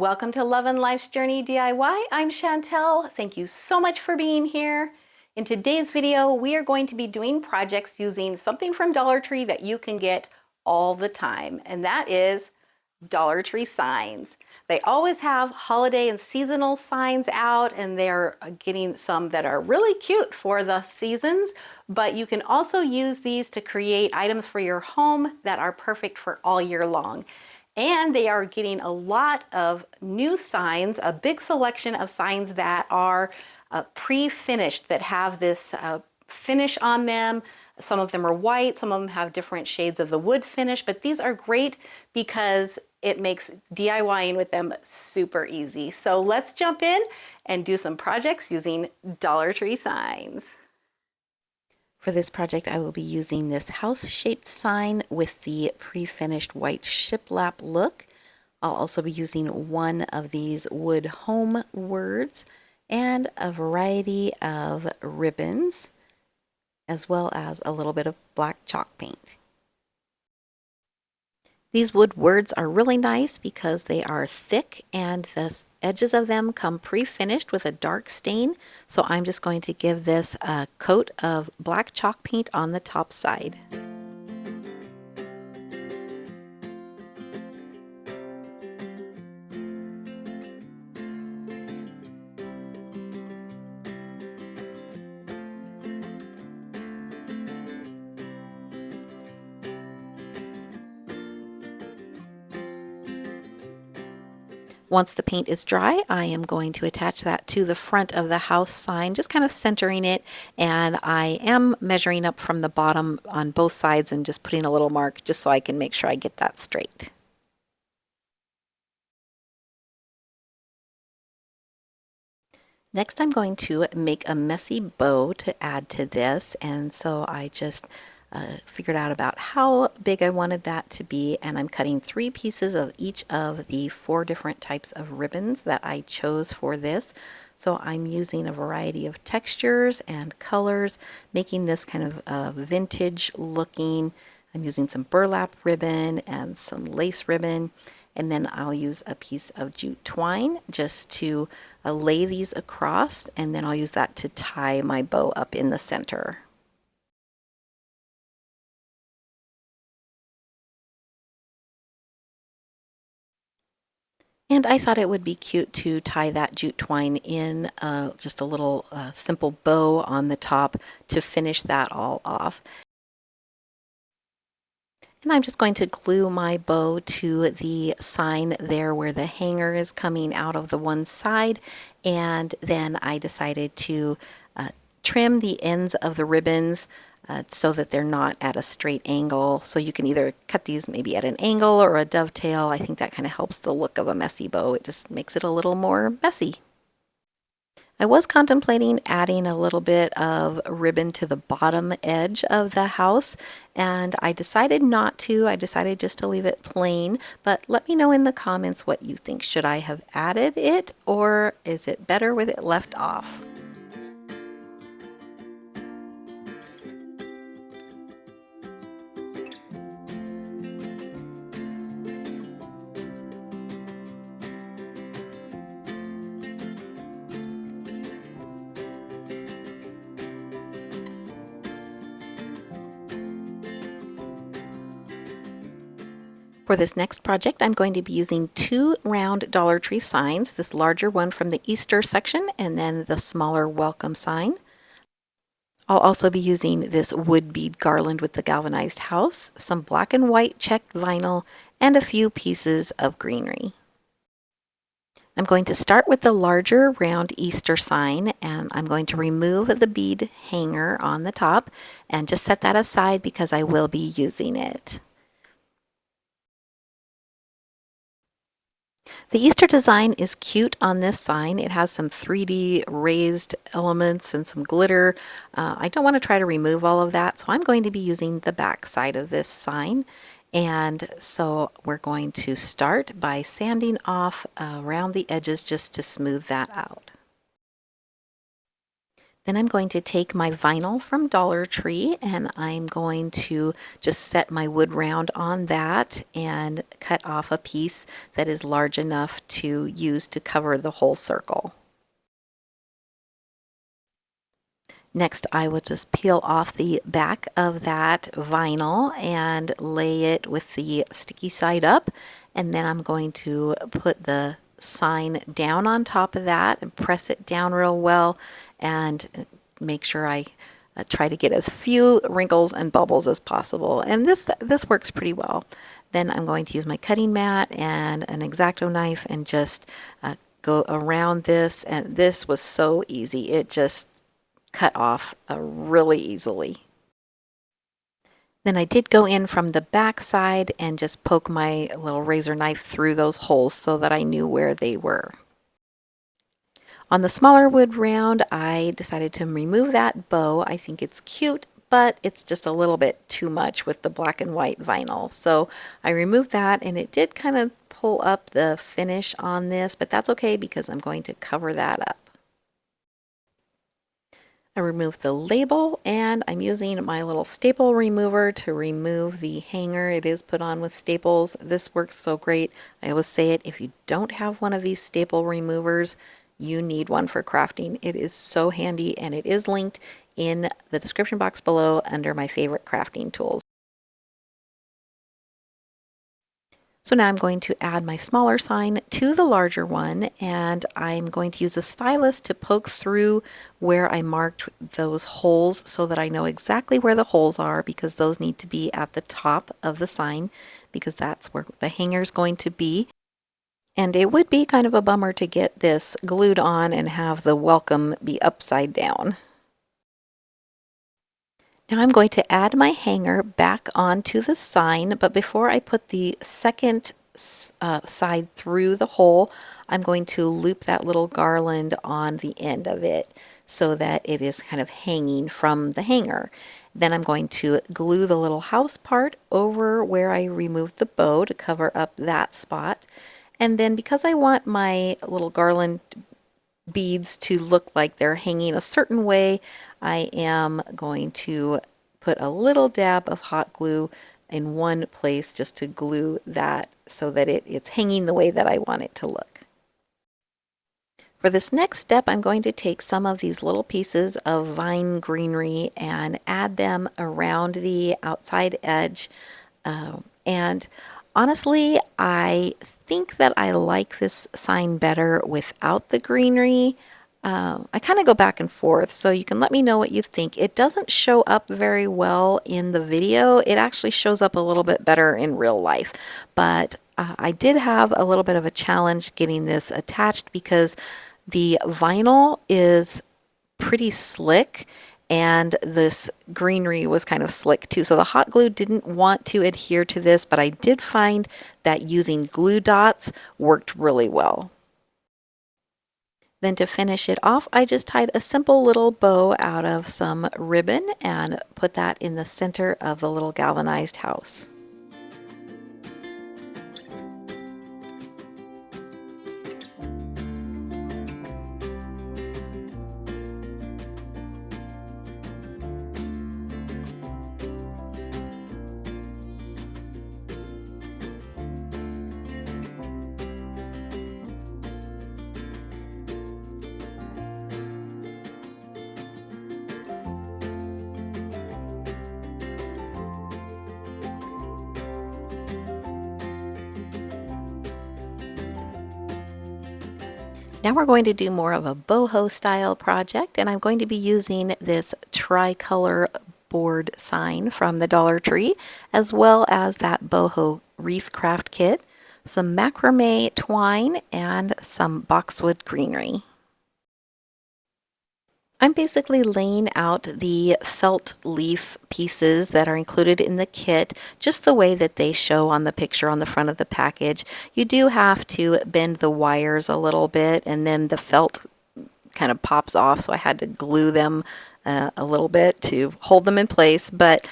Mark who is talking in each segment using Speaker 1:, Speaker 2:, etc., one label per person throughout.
Speaker 1: Welcome to Lovin' Life's Journey DIY. I'm Chantel. Thank you so much for being here. In today's video, we are going to be doing projects using something from Dollar Tree that you can get all the time, and that is Dollar Tree signs. They always have holiday and seasonal signs out, and they're getting some that are really cute for the seasons, but you can also use these to create items for your home that are perfect for all year long. And they are getting a lot of new signs, a big selection of signs that are pre-finished, that have this finish on them. Some of them are white, some of them have different shades of the wood finish, but these are great because it makes DIYing with them super easy. So let's jump in and do some projects using Dollar Tree signs. For this project, I will be using this house-shaped sign with the pre-finished white shiplap look. I'll also be using one of these wood home words and a variety of ribbons, as well as a little bit of black chalk paint. These wood words are really nice because they are thick and the edges of them come pre-finished with a dark stain. So I'm just going to give this a coat of black chalk paint on the top side. Once the paint is dry, I am going to attach that to the front of the house sign, just kind of centering it, and I am measuring up from the bottom on both sides and just putting a little mark just so I can make sure I get that straight. Next, I'm going to make a messy bow to add to this, and so I just figured out about how big I wanted that to be, and I'm cutting 3 pieces of each of the 4 different types of ribbons that I chose for this. So I'm using a variety of textures and colors, making this kind of vintage looking. I'm using some burlap ribbon and some lace ribbon, and then I'll use a piece of jute twine just to lay these across, and then I'll use that to tie my bow up in the center. And I thought it would be cute to tie that jute twine in just a little simple bow on the top to finish that all off. And I'm just going to glue my bow to the sign there where the hanger is coming out of the one side. And then I decided to trim the ends of the ribbons so that they're not at a straight angle. So you can either cut these maybe at an angle or a dovetail. I think that kind of helps the look of a messy bow. It just makes it a little more messy. I was contemplating adding a little bit of ribbon to the bottom edge of the house, and I decided not to. I decided just to leave it plain, but let me know in the comments what you think. Should I have added it, or is it better with it left off? For this next project, I'm going to be using 2 round Dollar Tree signs, this larger one from the Easter section and then the smaller welcome sign. I'll also be using this wood bead garland with the galvanized house, some black and white checked vinyl, and a few pieces of greenery. I'm going to start with the larger round Easter sign, and I'm going to remove the bead hanger on the top and just set that aside because I will be using it. The Easter design is cute on this sign. It has some 3D raised elements and some glitter. I don't want to try to remove all of that, so I'm going to be using the back side of this sign. And so we're going to start by sanding off around the edges just to smooth that out. Then I'm going to take my vinyl from Dollar Tree and I'm going to just set my wood round on that and cut off a piece that is large enough to use to cover the whole circle. Next, I will just peel off the back of that vinyl and lay it with the sticky side up. And then I'm going to put the sign down on top of that and press it down real well and make sure I try to get as few wrinkles and bubbles as possible. And this works pretty well. Then I'm going to use my cutting mat and an X-Acto knife and just go around this. And this was so easy. It just cut off really easily. Then I did go in from the back side and just poke my little razor knife through those holes so that I knew where they were. On the smaller wood round, I decided to remove that bow. I think it's cute, but it's just a little bit too much with the black and white vinyl. So I removed that and it did kind of pull up the finish on this, but that's okay because I'm going to cover that up. I removed the label and I'm using my little staple remover to remove the hanger. It is put on with staples. This works so great. I always say it, if you don't have one of these staple removers, you need one for crafting. It is so handy and it is linked in the description box below under my favorite crafting tools. So now I'm going to add my smaller sign to the larger one and I'm going to use a stylus to poke through where I marked those holes so that I know exactly where the holes are, because those need to be at the top of the sign because that's where the hanger is going to be. And it would be kind of a bummer to get this glued on and have the welcome be upside down. Now I'm going to add my hanger back onto the sign, but before I put the second side through the hole, I'm going to loop that little garland on the end of it so that it is kind of hanging from the hanger. Then I'm going to glue the little house part over where I removed the bow to cover up that spot. And then because I want my little garland beads to look like they're hanging a certain way, I am going to put a little dab of hot glue in one place just to glue that so that it's hanging the way that I want it to look. For this next step, I'm going to take some of these little pieces of vine greenery and add them around the outside edge. And honestly, I think that I like this sign better without the greenery. I kind of go back and forth, so you can let me know what you think. It doesn't show up very well in the video. It actually shows up a little bit better in real life. But I did have a little bit of a challenge getting this attached because the vinyl is pretty slick and this greenery was kind of slick too. So the hot glue didn't want to adhere to this, but I did find that using glue dots worked really well. Then to finish it off, I just tied a simple little bow out of some ribbon and put that in the center of the little galvanized house. Now we're going to do more of a boho style project, and I'm going to be using this tricolor board sign from the Dollar Tree, as well as that Boho Wreath craft kit, some macrame twine, and some boxwood greenery. I'm basically laying out the felt leaf pieces that are included in the kit just the way that they show on the picture on the front of the package. You do have to bend the wires a little bit and then the felt kind of pops off, so I had to glue them a little bit to hold them in place, but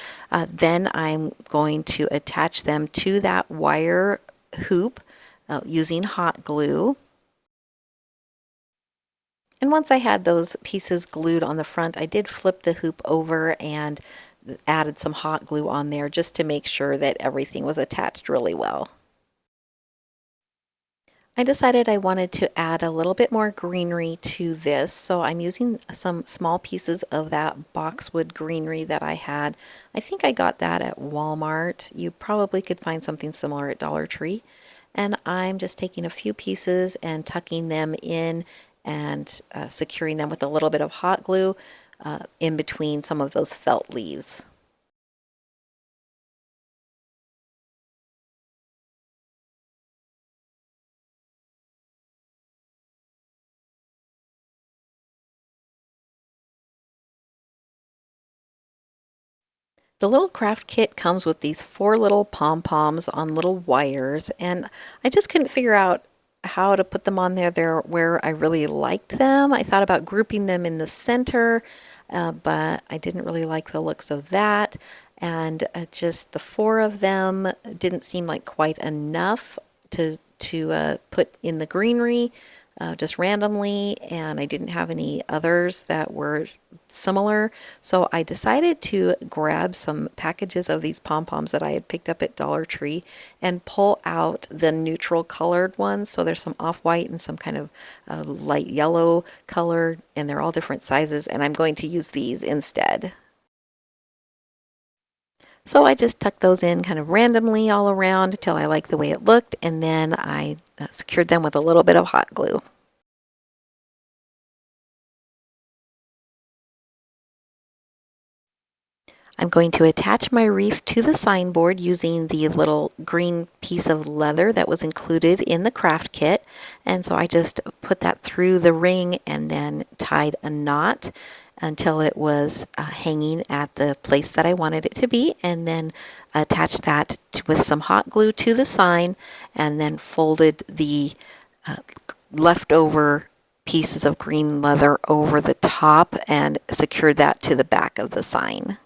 Speaker 1: then I'm going to attach them to that wire hoop using hot glue. And once I had those pieces glued on the front, I did flip the hoop over and added some hot glue on there just to make sure that everything was attached really well. I decided I wanted to add a little bit more greenery to this, so I'm using some small pieces of that boxwood greenery that I had. I think I got that at Walmart. You probably could find something similar at Dollar Tree. And I'm just taking a few pieces and tucking them in and securing them with a little bit of hot glue in between some of those felt leaves. The little craft kit comes with these 4 little pom-poms on little wires, and I just couldn't figure out how to put them on there where I really liked them. I thought about grouping them in the center, but I didn't really like the looks of that, and just the 4 of them didn't seem like quite enough to put in the greenery just randomly, and I didn't have any others that were similar. So I decided to grab some packages of these pom-poms that I had picked up at Dollar Tree and pull out the neutral colored ones. So there's some off-white and some kind of light yellow color, and they're all different sizes, and I'm going to use these instead. So I just tucked those in kind of randomly all around until I liked the way it looked, and then I secured them with a little bit of hot glue. I'm going to attach my wreath to the signboard using the little green piece of leather that was included in the craft kit. And so I just put that through the ring and then tied a knot until it was hanging at the place that I wanted it to be, and then attached that with some hot glue to the sign, and then folded the leftover pieces of green leather over the top and secured that to the back of the sign.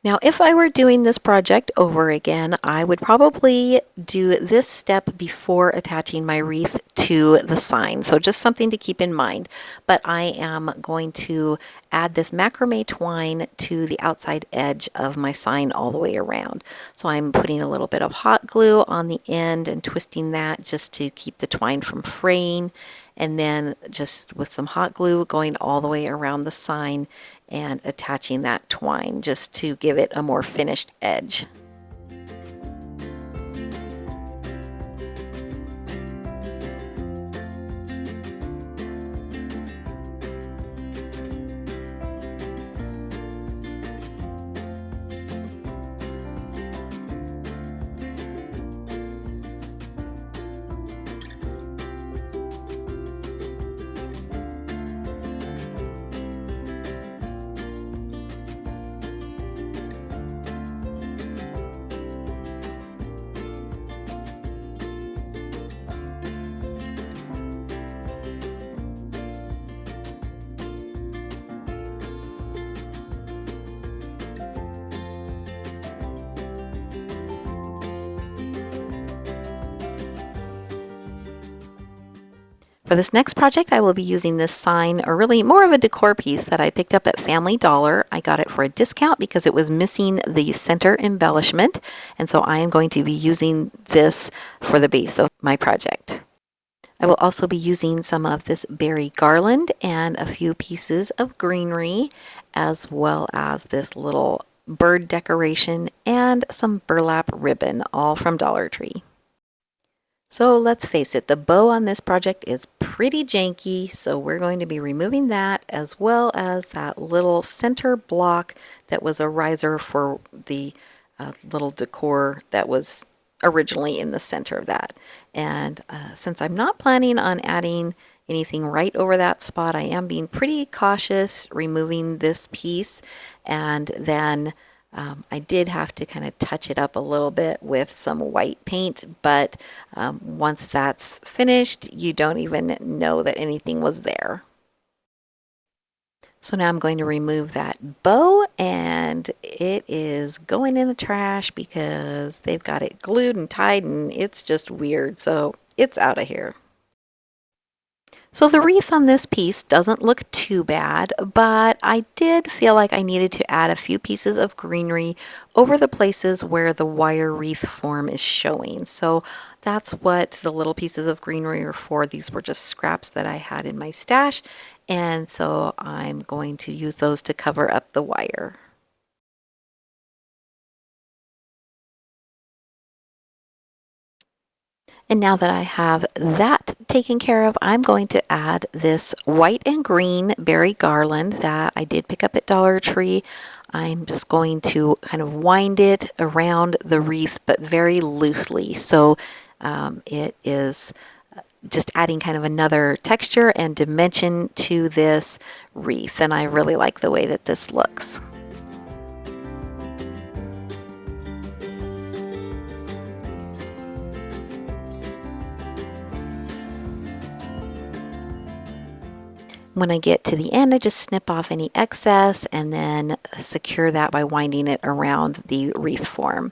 Speaker 1: Now, if I were doing this project over again, I would probably do this step before attaching my wreath to the sign. So just something to keep in mind. But I am going to add this macrame twine to the outside edge of my sign all the way around. So I'm putting a little bit of hot glue on the end and twisting that just to keep the twine from fraying. And then just with some hot glue going all the way around the sign and attaching that twine just to give it a more finished edge. For this next project, I will be using this sign, or really more of a decor piece that I picked up at Family Dollar. I got it for a discount because it was missing the center embellishment, and so I am going to be using this for the base of my project. I will also be using some of this berry garland and a few pieces of greenery, as well as this little bird decoration and some burlap ribbon, all from Dollar Tree. So let's face it, the bow on this project is pretty janky, so we're going to be removing that, as well as that little center block that was a riser for the little decor that was originally in the center of that. And since I'm not planning on adding anything right over that spot, I am being pretty cautious removing this piece, and then I did have to kind of touch it up a little bit with some white paint, but once that's finished, you don't even know that anything was there. So now I'm going to remove that bow, and it is going in the trash because they've got it glued and tied and it's just weird. So it's out of here. So the wreath on this piece doesn't look too bad, but I did feel like I needed to add a few pieces of greenery over the places where the wire wreath form is showing. So that's what the little pieces of greenery are for. These were just scraps that I had in my stash, and so I'm going to use those to cover up the wire. And now that I have that taken care of, I'm going to add this white and green berry garland that I did pick up at Dollar Tree. I'm just going to kind of wind it around the wreath, but very loosely. So it is just adding kind of another texture and dimension to this wreath. And I really like the way that this looks. When I get to the end, I just snip off any excess and then secure that by winding it around the wreath form.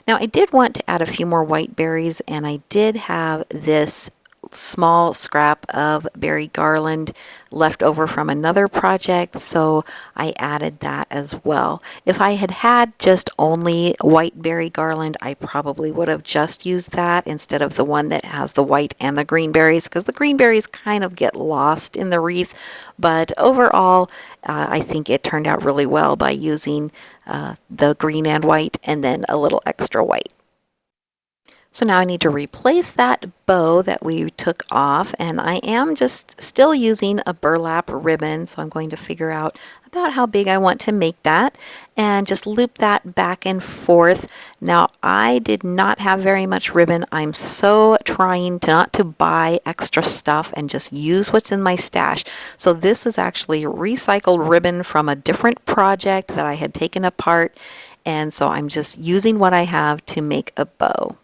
Speaker 1: Now I did want to add a few more white berries, and I did have this small scrap of berry garland left over from another project, so I added that as well. If I had had just only white berry garland, I probably would have just used that instead of the one that has the white and the green berries, because the green berries kind of get lost in the wreath. But overall, I think it turned out really well by using the green and white and then a little extra white. So now I need to replace that bow that we took off, and I am just still using a burlap ribbon, so I'm going to figure out about how big I want to make that and just loop that back and forth. Now I did not have very much ribbon. I'm so trying not to buy extra stuff and just use what's in my stash. So this is actually recycled ribbon from a different project that I had taken apart, and so I'm just using what I have to make a bow.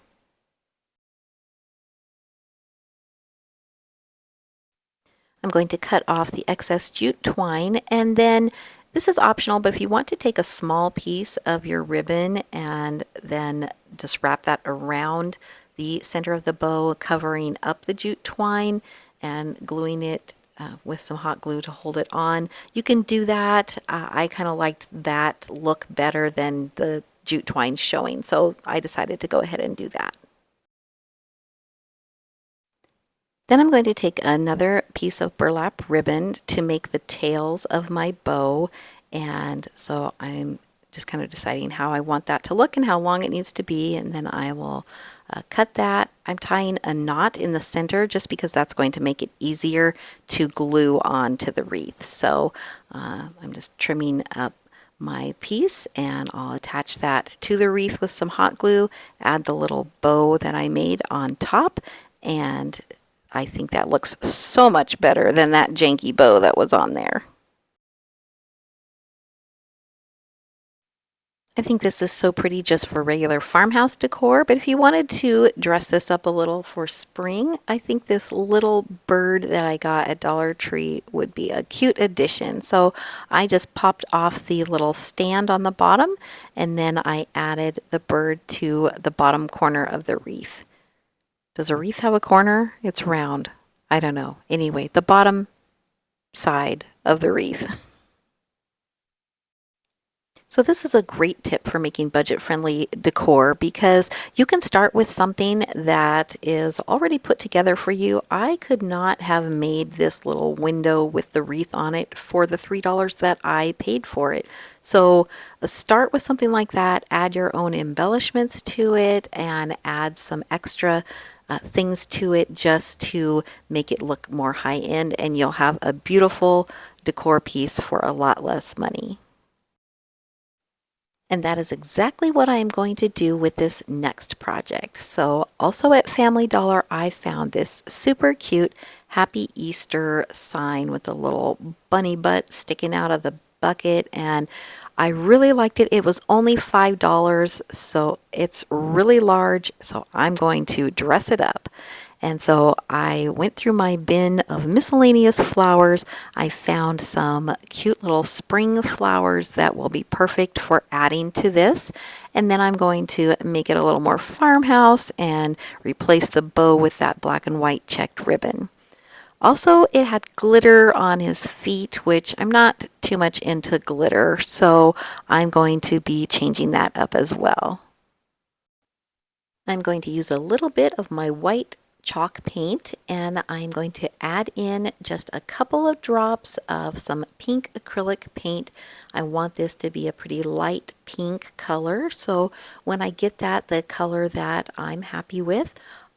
Speaker 1: I'm going to cut off the excess jute twine, and then this is optional, but if you want to take a small piece of your ribbon and then just wrap that around the center of the bow, covering up the jute twine and gluing it with some hot glue to hold it on, you can do that. I kind of liked that look better than the jute twine showing, so I decided to go ahead and do that. Then I'm going to take another piece of burlap ribbon to make the tails of my bow, and so I'm just kind of deciding how I want that to look and how long it needs to be, and then I will cut that. I'm tying a knot in the center just because that's going to make it easier to glue onto the wreath. So I'm just trimming up my piece, and I'll attach that to the wreath with some hot glue, add the little bow that I made on top, and I think that looks so much better than that janky bow that was on there. I think this is so pretty just for regular farmhouse decor, but if you wanted to dress this up a little for spring, I think this little bird that I got at Dollar Tree would be a cute addition. So I just popped off the little stand on the bottom, and then I added the bird to the bottom corner of the wreath. Does a wreath have a corner? It's round. I don't know. Anyway, the bottom side of the wreath. So this is a great tip for making budget-friendly decor because you can start with something that is already put together for you. I could not have made this little window with the wreath on it for the $3 that I paid for it. So start with something like that, add your own embellishments to it, and add some extra things to it just to make it look more high-end, and you'll have a beautiful decor piece for a lot less money. And that is exactly what I am going to do with this next project. So also at Family Dollar, I found this super cute Happy Easter sign with a little bunny butt sticking out of the bucket, and I really liked it. It was only $5, so it's really large, so I'm going to dress it up. And so I went through my bin of miscellaneous flowers. I found some cute little spring flowers that will be perfect for adding to this. And then I'm going to make it a little more farmhouse and replace the bow with that black and white checked ribbon. Also, it had glitter on his feet, which I'm not too much into glitter, so I'm going to be changing that up as well. I'm going to use a little bit of my white chalk paint, and I'm going to add in just a couple of drops of some pink acrylic paint. I want this to be a pretty light pink color, so when I get the color that I'm happy with,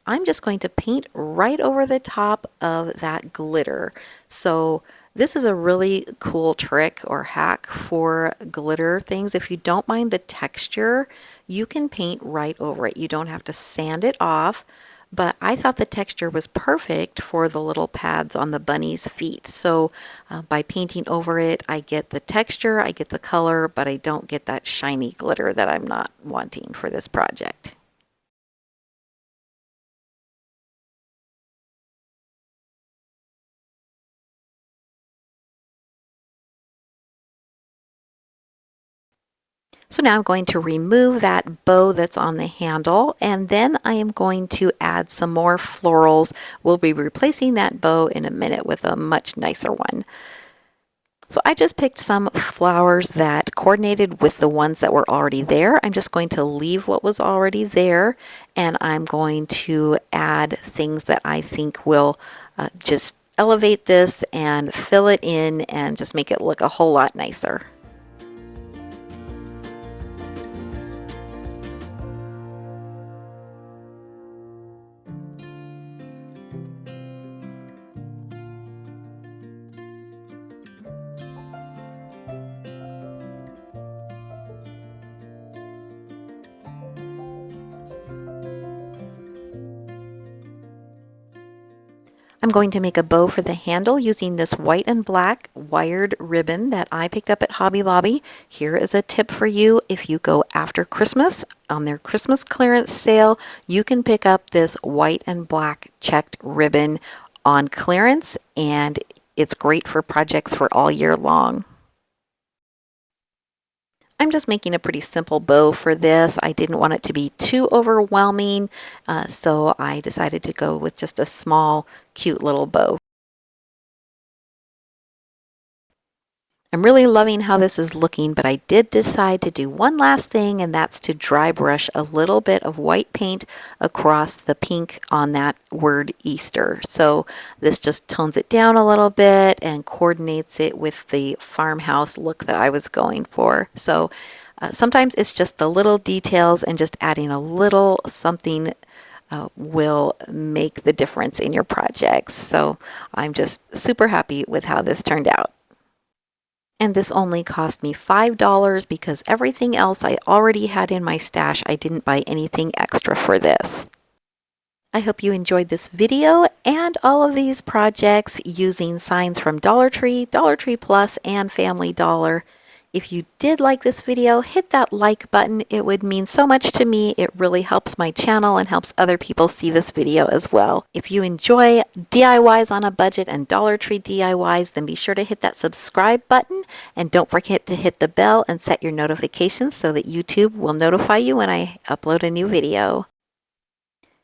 Speaker 1: I'm just going to paint right over the top of that glitter. So this is a really cool trick or hack for glitter things. If you don't mind the texture, you can paint right over it. You don't have to sand it off, but I thought the texture was perfect for the little pads on the bunny's feet. So by painting over it, I get the texture, I get the color, but I don't get that shiny glitter that I'm not wanting for this project. So now I'm going to remove that bow that's on the handle, and then I am going to add some more florals. We'll be replacing that bow in a minute with a much nicer one. So I just picked some flowers that coordinated with the ones that were already there. I'm just going to leave what was already there, and I'm going to add things that I think will just elevate this and fill it in and just make it look a whole lot nicer. I'm going to make a bow for the handle using this white and black wired ribbon that I picked up at Hobby Lobby. Here is a tip for you. If you go after Christmas on their Christmas clearance sale, you can pick up this white and black checked ribbon on clearance, and it's great for projects for all year long. I'm just making a pretty simple bow for this. I didn't want it to be too overwhelming, so I decided to go with just a small, cute little bow. I'm really loving how this is looking, but I did decide to do one last thing, and that's to dry brush a little bit of white paint across the pink on that word Easter. So this just tones it down a little bit and coordinates it with the farmhouse look that I was going for. So sometimes it's just the little details, and just adding a little something will make the difference in your projects. So I'm just super happy with how this turned out. And this only cost me $5 because everything else I already had in my stash. I didn't buy anything extra for this. I hope you enjoyed this video and all of these projects using signs from Dollar Tree, Dollar Tree Plus, and Family Dollar. If you did like this video, hit that like button. It would mean so much to me. It really helps my channel and helps other people see this video as well. If you enjoy DIYs on a budget and Dollar Tree DIYs, then be sure to hit that subscribe button, and don't forget to hit the bell and set your notifications so that YouTube will notify you when I upload a new video.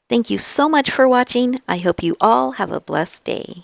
Speaker 1: Thank you so much for watching. I hope you all have a blessed day.